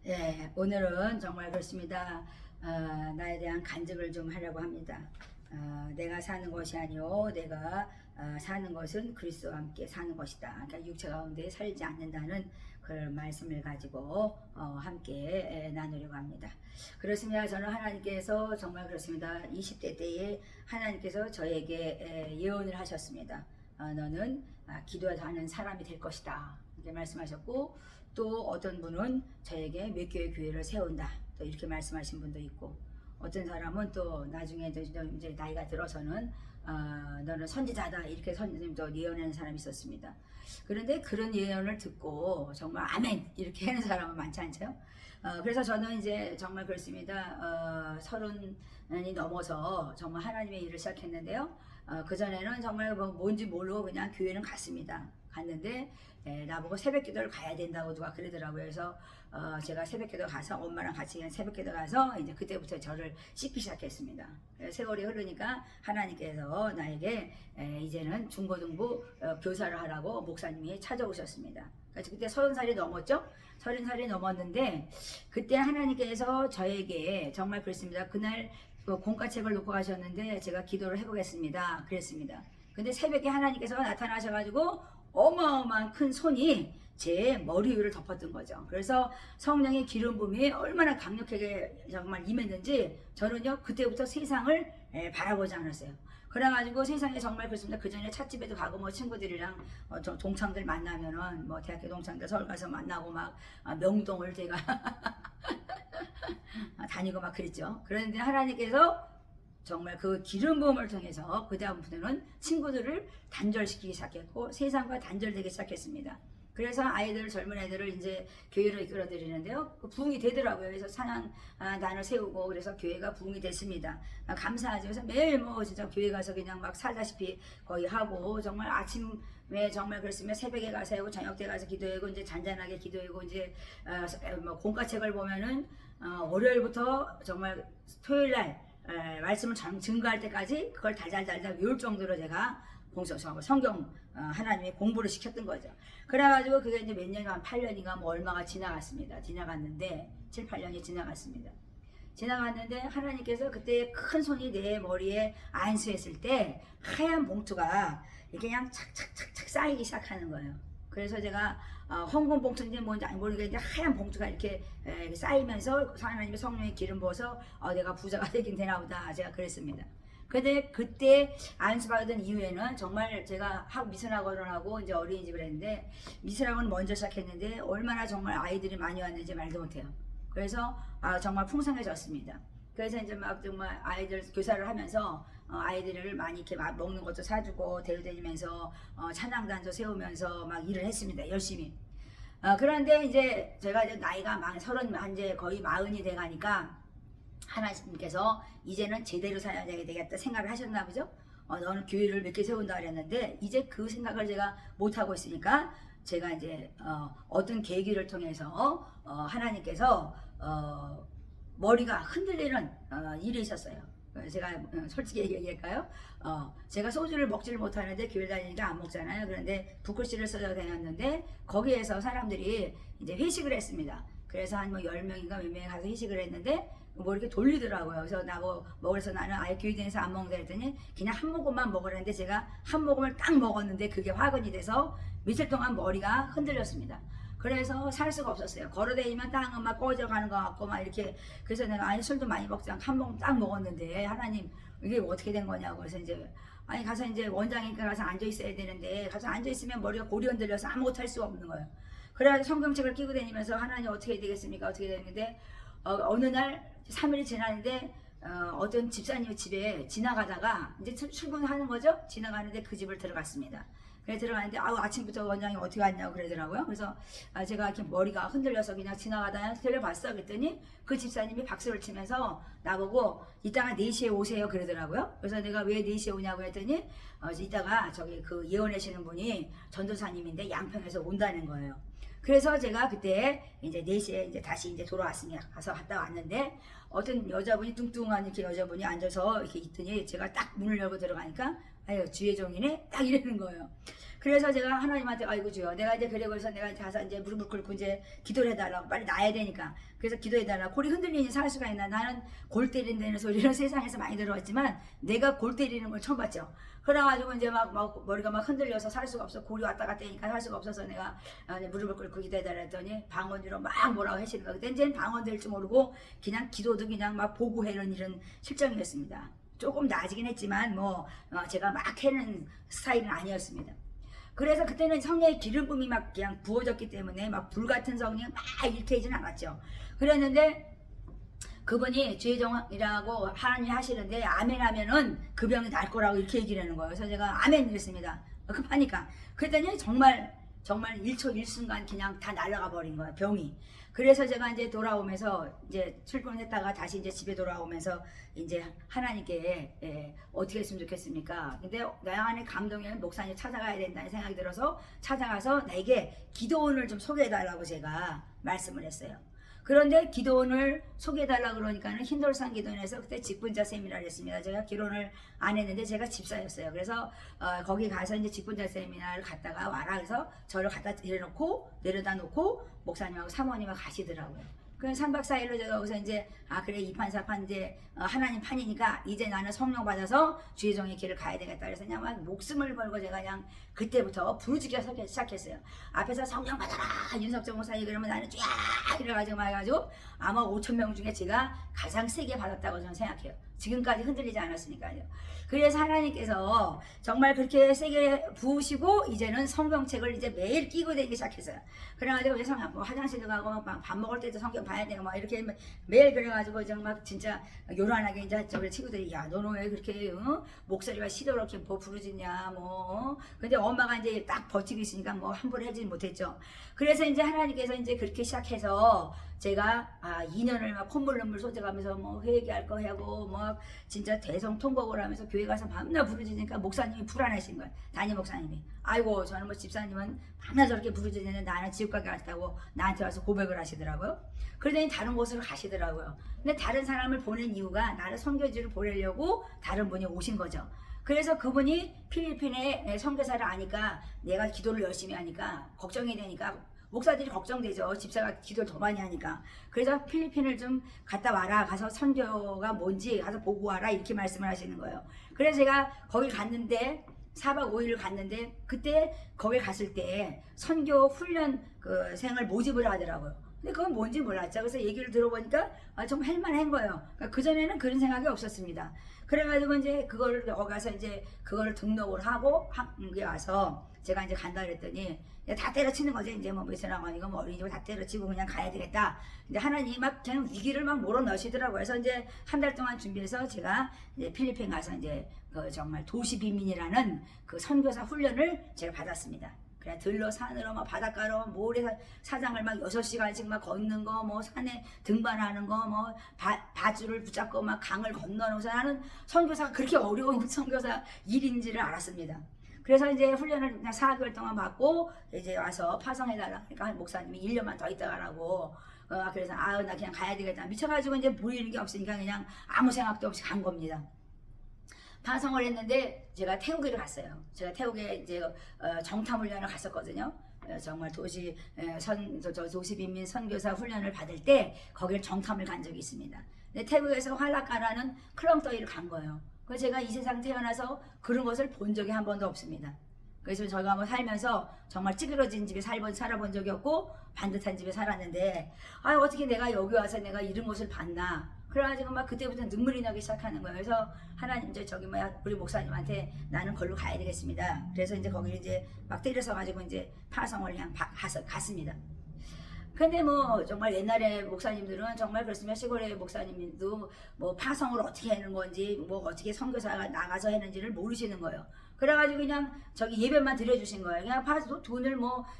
예, 오늘은 정말 그렇습니다. 나에 대한 간증을 좀 하려고 합니다. 내가 사는 것이 아니요 내가 사는 것은 그리스도와 함께 사는 것이다. 그러니까 육체 가운데 살지 않는다는 그런 말씀을 가지고 함께 나누려고 합니다. 그렇습니다. 저는 하나님께서 정말 그렇습니다. 20대 때에 하나님께서 저에게 예언을 하셨습니다. 너는 기도하는 사람이 될 것이다. 이렇게 말씀하셨고, 또 어떤 분은 저에게 몇 개의 교회를 세운다, 또 이렇게 말씀하신 분도 있고, 어떤 사람은 또 나중에 이제 나이가 들어서는 너는 선지자다, 이렇게 선생님도 예언하는 사람이 있었습니다. 그런데 그런 예언을 듣고 정말 아멘 이렇게 하는 사람은 많지 않죠. 그래서 저는 이제 정말 그렇습니다. 30이 넘어서 정말 하나님의 일을 시작했는데요. 그전에는 정말 뭔지 모르고 그냥 교회는 갔는데 나보고 새벽기도를 가야 된다고 누가 그러더라고요. 그래서 제가 새벽기도 가서 엄마랑 같이 그냥 새벽기도 가서 이제 그때부터 저를 씻기 시작했습니다. 세월이 흐르니까 하나님께서 나에게 이제는 중고등부 교사를 하라고 목사님이 찾아오셨습니다. 그래서 그때 30살이 넘었죠. 30살이 넘었는데 그때 하나님께서 저에게 정말 그랬습니다. 그날 공과책을 놓고 가셨는데 제가 기도를 해보겠습니다. 그랬습니다. 근데 새벽에 하나님께서 나타나셔가지고 어마어마한 큰 손이 제 머리 위를 덮었던 거죠. 그래서 성령의 기름 부음이 얼마나 강력하게 정말 임했는지 저는요 그때부터 세상을 바라보지 않았어요. 그래가지고 세상에 정말 그렇습니다. 그 전에 찻집에도 가고 뭐 친구들이랑 동창들 만나면은 뭐 대학교 동창들 서울 가서 만나고 막 명동을 제가 다니고 막 그랬죠. 그런데 하나님께서 정말 그 기름 부음을 통해서 그 다음부터는 친구들을 단절시키기 시작했고 세상과 단절되기 시작했습니다. 그래서 아이들, 젊은 애들을 이제 교회로 이끌어 드리는데요. 부흥이 되더라고요. 그래서 찬양단을 세우고 그래서 교회가 부흥이 됐습니다. 감사하죠. 그래서 매일 뭐 진짜 교회 가서 그냥 막 살다시피 거의 하고, 정말 아침에 정말 그랬으면 새벽에 가서 하고 저녁 때 가서 기도하고 이제 잔잔하게 기도하고 이제 뭐 공과책을 보면은 월요일부터 정말 토요일 날 말씀을 증거할 때까지 그걸 달달달달 외울 정도로 제가 성경 하나님의 공부를 시켰던 거죠. 그래가지고 그게 이제 몇 년이 한 8년인가 뭐 얼마가 지나갔는데 7, 8년이 지나갔는데 하나님께서 그때 큰 손이 내 머리에 안수했을 때 하얀 봉투가 이렇게 그냥 착착착착 쌓이기 시작하는 거예요. 그래서 제가 헌금 봉투인지 뭔지 모르겠는데 하얀 봉투가 이렇게 쌓이면서 하나님의 성령의 기름 부어서 내가 부자가 되긴 되나 보다, 제가 그랬습니다. 근데 그때 안수받은 이후에는 정말 제가 미술학원을 하고 이제 어린이집을 했는데, 미술학원을 먼저 시작했는데 얼마나 정말 아이들이 많이 왔는지 말도 못해요. 그래서 정말 풍성해졌습니다. 그래서 이제 막 정말 아이들 교사를 하면서 아이들을 많이 이렇게 막 먹는 것도 사주고 데려다니면서 찬양단도 세우면서 막 일을 했습니다. 열심히. 그런데 이제 제가 이제 나이가 이제 거의 40이 돼가니까 하나님께서 이제는 제대로 살아야 되겠다 생각을 하셨나 보죠. 너는 교회를 몇 개 세운다 그랬는데 이제 그 생각을 제가 못 하고 있으니까 제가 이제 어떤 계기를 통해서 하나님께서 머리가 흔들리는 일이 있었어요. 제가 솔직히 얘기할까요? 제가 소주를 먹지를 못하는데 교회 다니니까 안 먹잖아요. 그런데 붓글씨를 써서 다녔는데 거기에서 사람들이 이제 회식을 했습니다. 그래서 한 뭐 10명인가 몇 명이 가서 회식을 했는데 뭐 이렇게 돌리더라고요. 그래서 나보고 먹으래서 나는 아예 교회 다니면서 안 먹는다 했더니 그냥 한 모금만 먹으라는데 제가 한 모금을 딱 먹었는데 그게 화근이 돼서 며칠 동안 머리가 흔들렸습니다. 그래서 살 수가 없었어요. 걸어다니면 땅은 막 꺼져가는 것 같고 막 이렇게. 그래서 내가 아니 술도 많이 먹지 않고 한 모금 딱 먹었는데 하나님 이게 어떻게 된 거냐고. 그래서 이제 아니 가서 이제 원장님께 가서 앉아 있어야 되는데 가서 앉아 있으면 머리가 골이 흔들려서 아무것도 할 수가 없는 거예요. 그래서 성경책을 끼고 다니면서 하나님 어떻게 해야 되겠습니까? 어떻게 되는데 어느 날 3일이 지났는데 어떤 집사님 집에 지나가다가 이제 출근하는 거죠. 지나가는데 그 집을 들어갔습니다. 그래 들어가는데 아침부터 원장님 어떻게 왔냐고 그러더라고요. 그래서 제가 이렇게 머리가 흔들려서 그냥 지나가다 들려봤어 그랬더니 그 집사님이 박수를 치면서 나보고 이따가 4시에 오세요 그러더라고요. 그래서 내가 왜 4시에 오냐고 했더니 이따가 저기 그 예언하시는 분이 전도사님인데 양평에서 온다는 거예요. 그래서 제가 그때 이제 4시에 이제 다시 이제 돌아왔으니까 가서 갔다 왔는데 어떤 여자분이 뚱뚱한 이렇게 여자분이 앉아서 이렇게 있더니 제가 딱 문을 열고 들어가니까 아유 주의 종이네 딱 이러는 거예요. 그래서 제가 하나님한테 아이고 주여 내가 이제 그래 그래서 내가 가서 이제 무릎을 꿇고 이제 기도를 해달라고 빨리 나야 되니까 그래서 기도해달라고 골이 흔들리니 살 수가 있나 나는 골 때린다는 소리를 세상에서 많이 들어봤지만 내가 골 때리는 걸 처음 봤죠. 그래가지고 이제 막 머리가 막 흔들려서 살 수가 없어 골이 왔다 갔다 하니까 살 수가 없어서 내가 무릎을 꿇고 기도해달라 했더니 방언으로 막 뭐라고 하시는 거예요. 그때 이제는 방언 될 줄 모르고 그냥 기도도 그냥 막 보고 해는 이런 실정이었습니다. 조금 나아지긴 했지만 제가 막 해는 스타일은 아니었습니다. 그래서 그때는 성령의 기름 부음이 막 그냥 부어졌기 때문에 막 불같은 성령 막 이렇게 하진 않았죠. 그랬는데 그분이 주의 종이라고 하나님이 하시는데 아멘 하면은 그 병이 날 거라고 이렇게 얘기를 하는 거예요. 그래서 제가 아멘 이랬습니다. 급하니까. 그랬더니 정말 1초 1순간 그냥 다 날아가 버린 거예요. 병이. 그래서 제가 이제 돌아오면서 이제 출근했다가 다시 이제 집에 돌아오면서 이제 하나님께 어떻게 했으면 좋겠습니까? 근데 내 안에 감동이 목사님 찾아가야 된다는 생각이 들어서 찾아가서 나에게 기도원을 좀 소개해달라고 제가 말씀을 했어요. 그런데 기도원을 소개해달라고 그러니까는 흰돌산 기도원에서 그때 직분자 세미나를 했습니다. 제가 결혼을 안 했는데 제가 집사였어요. 그래서 거기 가서 이제 직분자 세미나를 갔다가 와라 그래서 저를 갖다 내려다 놓고 목사님하고 사모님하고 가시더라고요. 그래서 3박 4일로 제가 거기서 이제 그래 이 판 사판 이제 하나님 판이니까 이제 나는 성령 받아서 주의 종의 길을 가야 되겠다. 그래서 그냥 막 목숨을 걸고 제가 그냥 그때부터 부르짖기 시작했어요. 앞에서 성령 받아라 윤석정 목사님 그러면 나는 쫙 이래가지고 막 해가지고 아마 5,000명 중에 제가 가장 세게 받았다고 저는 생각해요. 지금까지 흔들리지 않았으니까요. 그래서 하나님께서 정말 그렇게 세게 부으시고 이제는 성경책을 이제 매일 끼고 다니기 시작했어요. 그래가지고 화장실도 가고 밥 먹을 때도 성경 봐야 되고 막 이렇게 매일 그래가지고 정말 진짜 요란하게 이제 저를 친구들이 야 너는 왜 그렇게 목소리가 시도롭게 부르짖냐 근데 엄마가 이제 딱 버티고 있으니까 함부로 해주지 못했죠. 그래서 이제 하나님께서 이제 그렇게 시작해서 제가 2년을 막 콧물 눈물 쏟아가면서 회개할 거 하고 진짜 대성통곡을 하면서 교회 가서 밤낮 부르짖으니까 목사님이 불안하신 거예요. 담임 목사님이 아이고 저는 집사님은 밤낮 저렇게 부르짖는데 나는 지옥 가게 갔다고 나한테 와서 고백을 하시더라고요. 그러더니 다른 곳으로 가시더라고요. 근데 다른 사람을 보낸 이유가 나를 선교지를 보내려고 다른 분이 오신 거죠. 그래서 그분이 필리핀에 선교사를 아니까 내가 기도를 열심히 하니까 걱정이 되니까 목사들이 걱정되죠. 집사가 기도를 더 많이 하니까. 그래서 필리핀을 좀 갔다 와라. 가서 선교가 뭔지 가서 보고 와라. 이렇게 말씀을 하시는 거예요. 그래서 제가 거기 갔는데 4박 5일을 갔는데 그때 거기 갔을 때 선교 훈련 생을 모집을 하더라고요. 근데 그건 뭔지 몰랐죠. 그래서 얘기를 들어보니까 좀 할만한 거예요. 그러니까 그전에는 그런 생각이 없었습니다. 그래가지고 이제 거기 가서 이제 그거를 등록을 하고 한국에 와서 제가 이제 간다 그랬더니 다 때려치는 거죠. 이제 미스나가니까 어린이집을 다 때려치고 그냥 가야 되겠다. 근데 하나님이 막 그냥 위기를 막 몰아넣으시더라고요. 그래서 이제 한 달 동안 준비해서 제가 이제 필리핀 가서 이제 정말 도시 비민이라는 선교사 훈련을 제가 받았습니다. 그냥 들러 산으로 바닷가로 모래 사장을 6시간씩 걷는 거 산에 등반하는 거 밧줄을 붙잡고 강을 건너면서 하는 선교사가 그렇게 어려운 선교사 일인지를 알았습니다. 그래서 이제 훈련을 그냥 4개월 동안 받고 이제 와서 파송해달라. 그러니까 목사님이 1년만 더 있다 가라고. 그래서 나 그냥 가야 되겠다. 미쳐가지고 이제 보이는 게 없으니까 그냥 아무 생각도 없이 간 겁니다. 파송을 했는데 제가 태국에를 갔어요. 제가 태국에 이제 정탐 훈련을 갔었거든요. 정말 도시빈민 선교사 훈련을 받을 때 거기를 정탐을 간 적이 있습니다. 근데 태국에서 활락가라는 클렁더이를 간 거예요. 그래서 제가 이 세상 태어나서 그런 것을 본 적이 한 번도 없습니다. 그래서 저희가 한번 살면서 정말 찌그러진 집에 살아본 적이 없고 반듯한 집에 살았는데 어떻게 내가 여기 와서 내가 이런 것을 봤나. 그래가지고 그때부터 눈물이 나기 시작하는 거예요. 그래서 하나님 우리 목사님한테 나는 걸로 가야 되겠습니다. 그래서 이제 거기를 이제 막 때려서 가지고 이제 파송을 그냥 갔습니다. 근데 정말 옛날에 목사님들은 정말 그렇습니다. 시골의 목사님도 파송을 어떻게 하는 건지 어떻게 선교사가 나가서 했는지를 모르시는 거예요. 그래가지고 그냥 예배만 드려주신 거예요. 그냥 돈을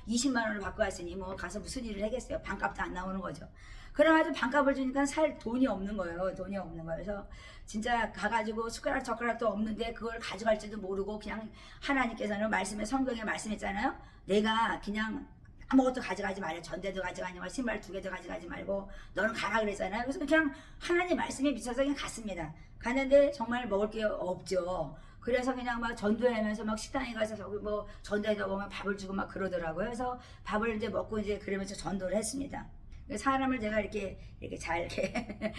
20만 원을 받고 왔으니 가서 무슨 일을 하겠어요. 반값도 안 나오는 거죠. 그래가지고 반값을 주니까 살 돈이 없는 거예요. 돈이 없는 거예요. 그래서 진짜 가가지고 젓가락도 없는데 그걸 가져갈지도 모르고 그냥 하나님께서는 성경에 말씀했잖아요. 내가 그냥 아무것도 가져가지 말고 전대도 가져가지 말고 신발 2개도 가져가지 말고 너는 가라 그랬잖아요. 그래서 그냥 하나님 말씀에 미쳐서 그냥 갔습니다. 갔는데 정말 먹을 게 없죠. 그래서 그냥 막 전도하면서 막 식당에 가서 저기 뭐 전도하다 보면 밥을 주고 막 그러더라고요. 그래서 밥을 이제 먹고 이제 그러면서 전도를 했습니다. 사람을 제가 이렇게 잘 이렇게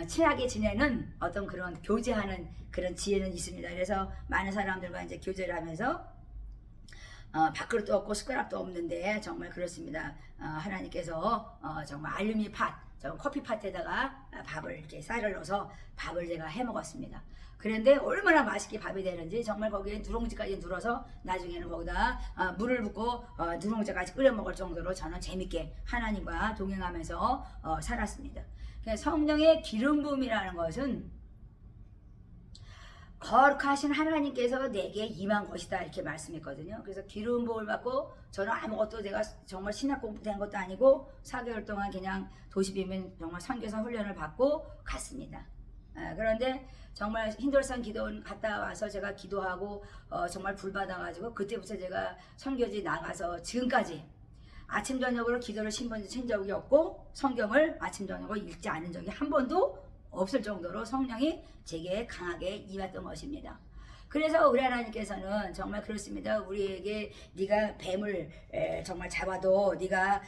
친하게 지내는 어떤 그런 교제하는 그런 지혜는 있습니다. 그래서 많은 사람들과 이제 교제를 하면서 밥그릇도 없고 숟가락도 없는데 정말 그렇습니다. 하나님께서 정말 알루미늄 팥, 커피팥에다가 밥을 이렇게 쌀을 넣어서 밥을 제가 해 먹었습니다. 그런데 얼마나 맛있게 밥이 되는지 정말 거기에 누룽지까지 눌어서 나중에는 거기다 물을 붓고 누룽지까지 끓여 먹을 정도로 저는 재밌게 하나님과 동행하면서 살았습니다. 성령의 기름 부음이라는 것은 거룩하신 하나님께서 내게 임한 것이다 이렇게 말씀했거든요. 그래서 기름 부음을 받고 저는 아무것도 내가 정말 신학 공부된 것도 아니고 4개월 동안 그냥 도시비면 정말 선교사 훈련을 받고 갔습니다. 그런데 정말 힌돌산 기도원 갔다 와서 제가 기도하고 정말 불 받아가지고 그때부터 제가 선교지 나가서 지금까지 아침 저녁으로 기도를 신번 친 적이 없고 성경을 아침 저녁으로 읽지 않은 적이 한 번도 없을 정도로 성령이 제게 강하게 임했던 것입니다. 그래서 우리 하나님께서는 정말 그렇습니다. 우리에게 네가 뱀을 정말 잡아도 네가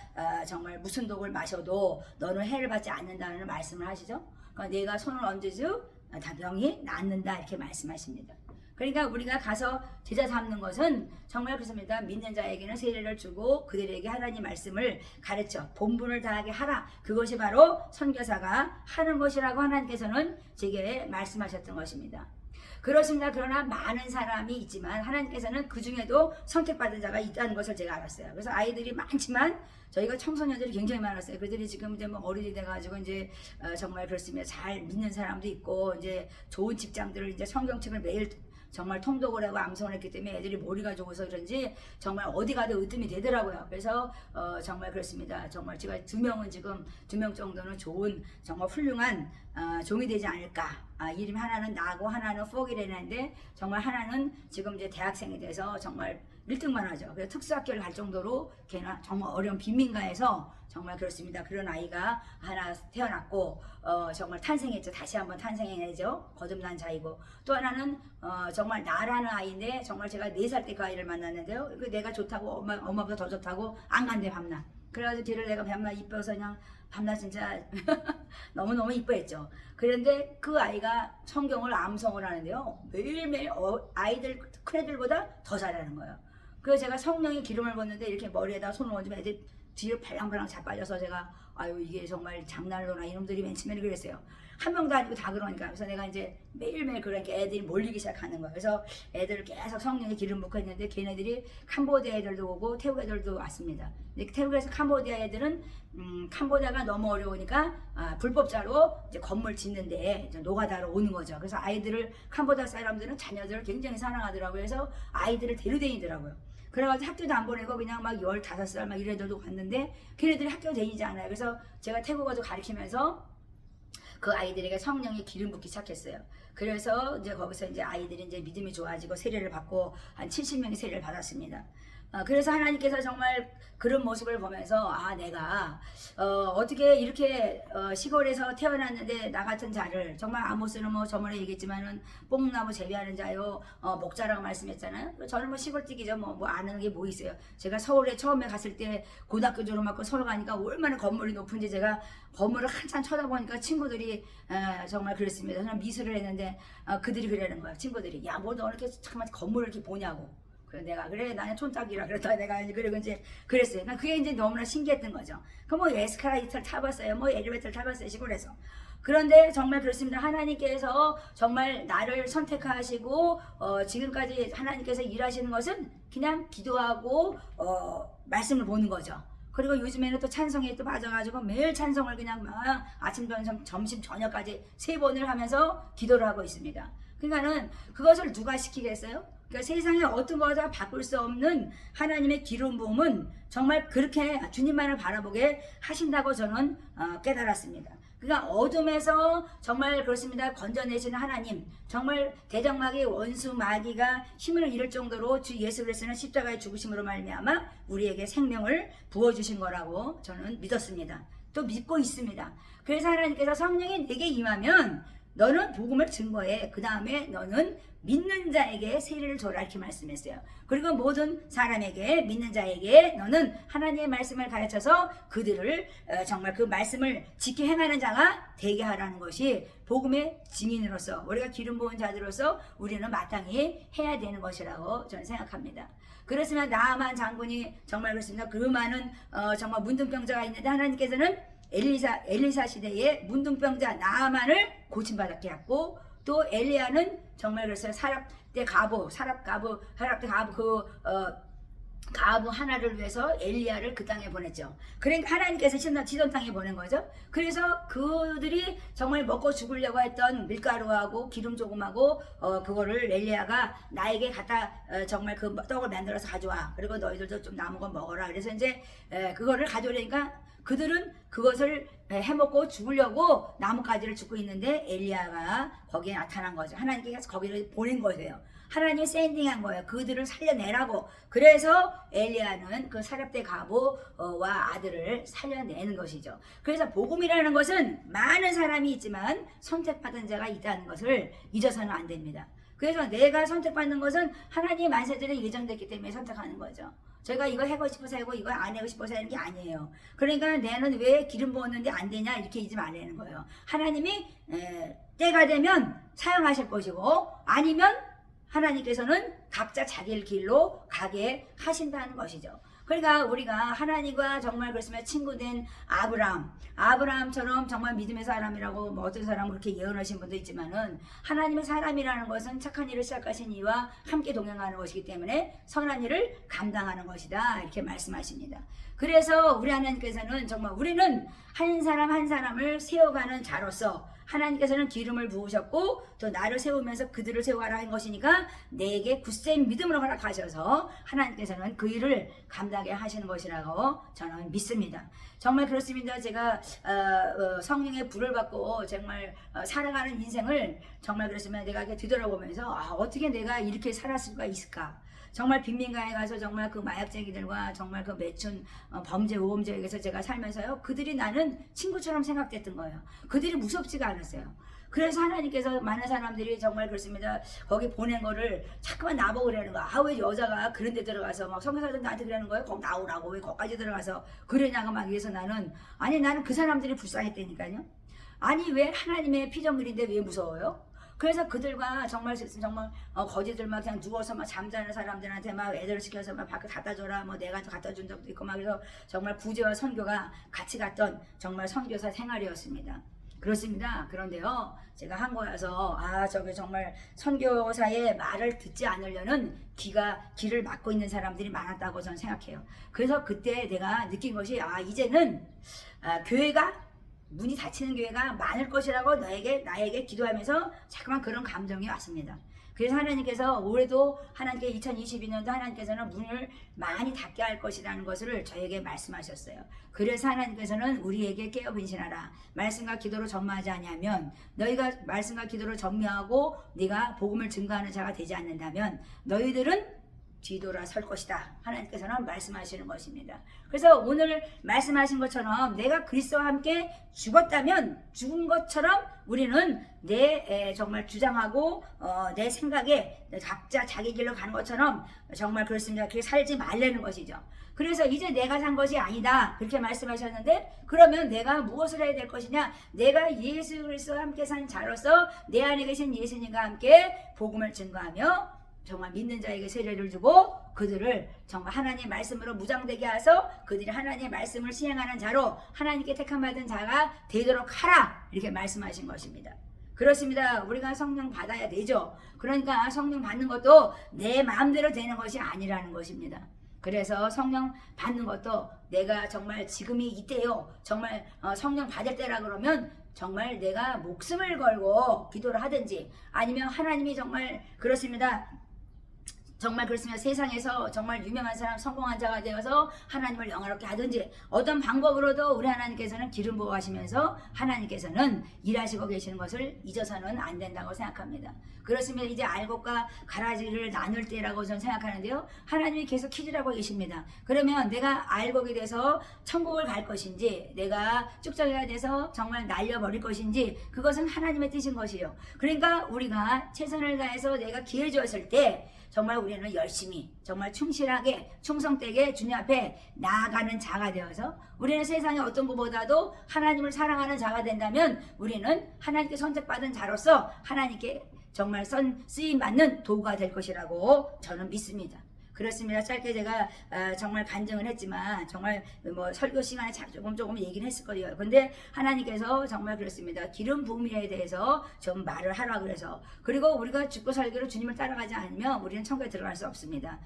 정말 무슨 독을 마셔도 너는 해를 받지 않는다는 말씀을 하시죠. 그러니까 내가 손을 얹으죠 다 병이 낫는다 이렇게 말씀하십니다. 그러니까 우리가 가서 제자 삼는 것은 정말 그렇습니다. 믿는 자에게는 세례를 주고 그들에게 하나님 말씀을 가르쳐 본분을 다하게 하라. 그것이 바로 선교사가 하는 것이라고 하나님께서는 제게 말씀하셨던 것입니다. 그렇습니다. 그러나 많은 사람이 있지만 하나님께서는 그 중에도 선택받은 자가 있다는 것을 제가 알았어요. 그래서 아이들이 많지만 저희가 청소년들이 굉장히 많았어요. 그들이 지금 이제 뭐 어른이 돼가지고 이제 정말 그렇습니다. 잘 믿는 사람도 있고 이제 좋은 직장들을 이제 성경책을 매일 정말 통독을 하고 암송을 했기 때문에 애들이 머리가 좋아서 그런지 정말 어디 가도 으뜸이 되더라고요. 그래서 정말 그렇습니다. 정말 제가 두 명 정도는 좋은 정말 훌륭한 종이 되지 않을까. 이름 하나는 나고 하나는 포기라는데 정말 하나는 지금 이제 대학생이 돼서 정말 1등만 하죠. 그래서 특수학교를 갈 정도로 걔는 정말 어려운 빈민가에서 정말 그렇습니다. 그런 아이가 하나 태어났고 정말 탄생했죠. 다시 한번 탄생해내죠. 거듭난 자이고 또 하나는 정말 나라는 아이인데 정말 제가 4살 때 그 아이를 만났는데요. 내가 좋다고 엄마보다 더 좋다고 안 간대 밤낮. 그래가지고 뒤를 내가 밤낮 이뻐서 그냥 밤낮 진짜 너무너무 이뻐했죠. 그런데 그 아이가 성경을 암송을 하는데요. 매일매일 아이들 큰 애들보다 더 잘하는 거예요. 그래서 제가 성령의 기름을 붓는데 이렇게 머리에다 손을 얹으면 애들 뒤로 발랑발랑 자빠져서 제가 아유 이게 정말 장난으로나 이놈들이 맨 처음에는 그랬어요. 한 명도 아니고 다 그러니까. 그래서 내가 이제 매일매일 그러니까 애들이 몰리기 시작하는 거예요. 그래서 애들을 계속 성령의 기름 붓고 했는데 걔네들이 캄보디아 애들도 오고 태국 애들도 왔습니다. 근데 태국에서 캄보디아 애들은 캄보디아가 너무 어려우니까 불법자로 이제 건물 짓는데 이제 노가다로 오는 거죠. 그래서 아이들을 캄보디아 사람들은 자녀들을 굉장히 사랑하더라고요. 그래서 아이들을 데려다니더라고요. 그래가지고 학교도 안 보내고 그냥 막 15살 막 이런 애들도 갔는데 걔네들이 학교 다니지 않아요. 그래서 제가 태국어도 가르치면서 그 아이들에게 성령의 기름 붓기 시작했어요. 그래서 이제 거기서 이제 아이들이 이제 믿음이 좋아지고 세례를 받고 한 70명이 세례를 받았습니다. 그래서 하나님께서 정말 그런 모습을 보면서 내가 어떻게 이렇게 시골에서 태어났는데 나 같은 자를 정말 아모스는 뭐 저번에 얘기했지만은 뽕나무 재배하는 자요 목자라고 말씀했잖아요. 저는 뭐 시골뛰기죠. 뭐 아는 게 뭐 있어요. 제가 서울에 처음에 갔을 때 고등학교 졸업하고 서울 가니까 얼마나 건물이 높은지 제가 건물을 한참 쳐다보니까 친구들이 정말 그랬습니다. 저는 미술을 했는데 그들이 그러는 거예요. 친구들이 야 뭐 너 이렇게 참 건물을 이렇게 보냐고. 그래서 내가 그래 나는 촌딱이라 그랬다 내가 그리고 이제 그랬어요. 그게 이제 너무나 신기했던 거죠. 그 뭐 에스카레이터를 타봤어요. 뭐 엘리베이터를 타봤어요. 시골에서. 그런데 정말 그렇습니다. 하나님께서 정말 나를 선택하시고 지금까지 하나님께서 일하시는 것은 그냥 기도하고 말씀을 보는 거죠. 그리고 요즘에는 또 찬송에 또 빠져가지고 매일 찬송을 그냥 막 아침, 점심, 저녁까지 3번을 하면서 기도를 하고 있습니다. 그러니까는 그것을 누가 시키겠어요? 그러니까 세상에 어떤 거다 바꿀 수 없는 하나님의 기름 부음은 정말 그렇게 주님만을 바라보게 하신다고 저는 깨달았습니다. 그러니까 어둠에서 정말 그렇습니다. 건져내시는 하나님, 정말 대적마귀 원수 마귀가 힘을 잃을 정도로 주 예수 그리스도는 십자가의 죽으심으로 말미암아 우리에게 생명을 부어주신 거라고 저는 믿었습니다. 또 믿고 있습니다. 그래서 하나님께서 성령이 내게 임하면 너는 복음을 증거해. 그 다음에 너는 믿는 자에게 세례를 줘라 이렇게 말씀했어요. 그리고 모든 사람에게 믿는 자에게 너는 하나님의 말씀을 가르쳐서 그들을 정말 그 말씀을 지켜 행하는 자가 되게 하라는 것이 복음의 증인으로서 우리가 기름 부은 자들로서 우리는 마땅히 해야 되는 것이라고 저는 생각합니다. 그렇지만 나아만 장군이 정말 그렇습니다. 그 많은 정말 문둥병자가 있는데 하나님께서는 엘리사 시대에 문둥병자 나아만을 고침받게 했고 또 엘리야는 정말 그래서 사랍대 가부 가부 하나를 위해서 엘리야를 그 땅에 보냈죠. 그러니까 하나님께서 지던 땅에 보낸 거죠. 그래서 그들이 정말 먹고 죽으려고 했던 밀가루하고 기름 조금하고 그거를 엘리야가 나에게 갖다 정말 그 떡을 만들어서 가져와. 그리고 너희들도 좀 남은 거 먹어라. 그래서 이제 그거를 가져오려니까 그들은 그것을 해먹고 죽으려고 나뭇가지를 줍고 있는데 엘리야가 거기에 나타난 거죠. 하나님께서 거기를 보낸 거예요. 하나님이 샌딩한 거예요. 그들을 살려내라고. 그래서 엘리야는 그 사렙대 가부와 아들을 살려내는 것이죠. 그래서 복음이라는 것은 많은 사람이 있지만 선택받은 자가 있다는 것을 잊어서는 안 됩니다. 그래서 내가 선택받는 것은 하나님의 만세전에 예정됐기 때문에 선택하는 거죠. 제가 이거 하고 싶어서 하고 이거 안 하고 싶어서 하는 게 아니에요. 그러니까 내는 왜 기름 부었는데 안 되냐 이렇게 잊지 말라는 거예요. 하나님이 때가 되면 사용하실 것이고 아니면 하나님께서는 각자 자기 길로 가게 하신다는 것이죠. 그러니까 우리가 하나님과 정말 그렇으면 친구된 아브라함처럼 정말 믿음의 사람이라고 뭐 어떤 사람은 그렇게 예언하신 분도 있지만은 하나님의 사람이라는 것은 착한 일을 시작하신 이와 함께 동행하는 것이기 때문에 선한 일을 감당하는 것이다 이렇게 말씀하십니다. 그래서 우리 하나님께서는 정말 우리는 한 사람 한 사람을 세워가는 자로서 하나님께서는 기름을 부으셨고 또 나를 세우면서 그들을 세워가라 한 것이니까 내게 굳센 믿음으로 허락하셔서 하나님께서는 그 일을 감당하게 하시는 것이라고 저는 믿습니다. 정말 그렇습니다. 제가 성령의 불을 받고 정말 살아가는 인생을 정말 그렇지만 내가 이렇게 뒤돌아보면서 어떻게 내가 이렇게 살았을 수가 있을까? 정말 빈민가에 가서 정말 그 마약쟁이들과 정말 그 매춘 범죄 우범죄에게서 제가 살면서요 그들이 나는 친구처럼 생각됐던 거예요. 그들이 무섭지가 않았어요. 그래서 하나님께서 많은 사람들이 정말 그렇습니다. 거기 보낸 거를 자꾸만 나보고 그러는 거야. 왜 여자가 그런 데 들어가서 막 성교사들 나한테 그러는 거예요. 거기 나오라고 왜 거기까지 들어가서 그러냐고 막 해서 나는 그 사람들이 불쌍했다니까요. 아니 왜 하나님의 피조물인데 왜 무서워요? 그래서 그들과 정말 거지들 막 그냥 누워서 막 잠자는 사람들한테 막 애들을 시켜서 막 밖에 갖다 줘라 뭐 내가 갖다 준 적도 있고 막 그래서 정말 구제와 선교가 같이 갔던 정말 선교사 생활이었습니다. 그렇습니다. 그런데요 제가 한국에 와서 저게 정말 선교사의 말을 듣지 않으려는 귀를 막고 있는 사람들이 많았다고 저는 생각해요. 그래서 그때 내가 느낀 것이 이제는 교회가 문이 닫히는 교회가 많을 것이라고 나에게 기도하면서 자꾸만 그런 감정이 왔습니다. 그래서 하나님께서 올해도 2022년도 하나님께서는 문을 많이 닫게 할 것이라는 것을 저에게 말씀하셨어요. 그래서 하나님께서는 우리에게 깨어 근신하라. 말씀과 기도로 전무하지 아니하면 너희가 말씀과 기도로 전무하고 네가 복음을 증거하는 자가 되지 않는다면 너희들은 뒤돌아 설 것이다. 하나님께서는 말씀하시는 것입니다. 그래서 오늘 말씀하신 것처럼 내가 그리스도와 함께 죽었다면 죽은 것처럼 우리는 정말 주장하고 내 생각에 각자 자기 길로 가는 것처럼 정말 그렇습니다. 그렇게 살지 말라는 것이죠. 그래서 이제 내가 산 것이 아니다. 그렇게 말씀하셨는데 그러면 내가 무엇을 해야 될 것이냐? 내가 예수 그리스도와 함께 산 자로서 내 안에 계신 예수님과 함께 복음을 증거하며 정말 믿는 자에게 세례를 주고 그들을 정말 하나님의 말씀으로 무장되게 하서 그들이 하나님의 말씀을 시행하는 자로 하나님께 택함받은 자가 되도록 하라 이렇게 말씀하신 것입니다. 그렇습니다. 우리가 성령 받아야 되죠. 그러니까 성령 받는 것도 내 마음대로 되는 것이 아니라는 것입니다. 그래서 성령 받는 것도 내가 정말 지금이 이때요. 정말 성령 받을 때라 그러면 정말 내가 목숨을 걸고 기도를 하든지 아니면 하나님이 정말 그렇습니다. 정말 그렇습니다. 세상에서 정말 유명한 사람, 성공한 자가 되어서 하나님을 영화롭게 하든지 어떤 방법으로도 우리 하나님께서는 기름 부어하시면서 하나님께서는 일하시고 계시는 것을 잊어서는 안 된다고 생각합니다. 그렇습니다. 이제 알곡과 가라지를 나눌 때라고 저는 생각하는데요. 하나님이 계속 퀴즈라고 계십니다. 그러면 내가 알곡이 돼서 천국을 갈 것인지 내가 쭉정이가 돼서 정말 날려버릴 것인지 그것은 하나님의 뜻인 것이요. 그러니까 우리가 최선을 다해서 내가 기회 주었을 때 정말 우리는 열심히 정말 충실하게 충성되게 주님 앞에 나아가는 자가 되어서 우리는 세상의 어떤 것보다도 하나님을 사랑하는 자가 된다면 우리는 하나님께 선택받은 자로서 하나님께 정말 쓰임받는 도구가 될 것이라고 저는 믿습니다. 그렇습니다. 짧게 제가 정말 간증을 했지만 정말 뭐 설교 시간에 조금 얘기를 했을 거예요. 근데 하나님께서 정말 그렇습니다. 기름 부음에 대해서 좀 말을 하라 그래서 그리고 우리가 죽고 살기로 주님을 따라가지 않으면 우리는 천국에 들어갈 수 없습니다.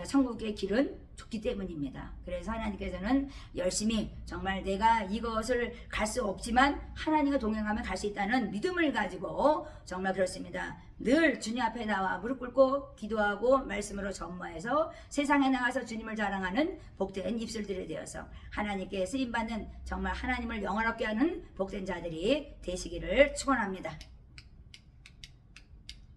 천국의 길은 죽기 때문입니다. 그래서 하나님께서는 열심히 정말 내가 이것을 갈 수 없지만 하나님과 동행하면 갈 수 있다는 믿음을 가지고 정말 그렇습니다. 늘 주님 앞에 나와 무릎 꿇고 기도하고 말씀으로 전무해서 세상에 나가서 주님을 자랑하는 복된 입술들이 되어서 하나님께 쓰임받는 정말 하나님을 영원롭게 하는 복된 자들이 되시기를 축원합니다.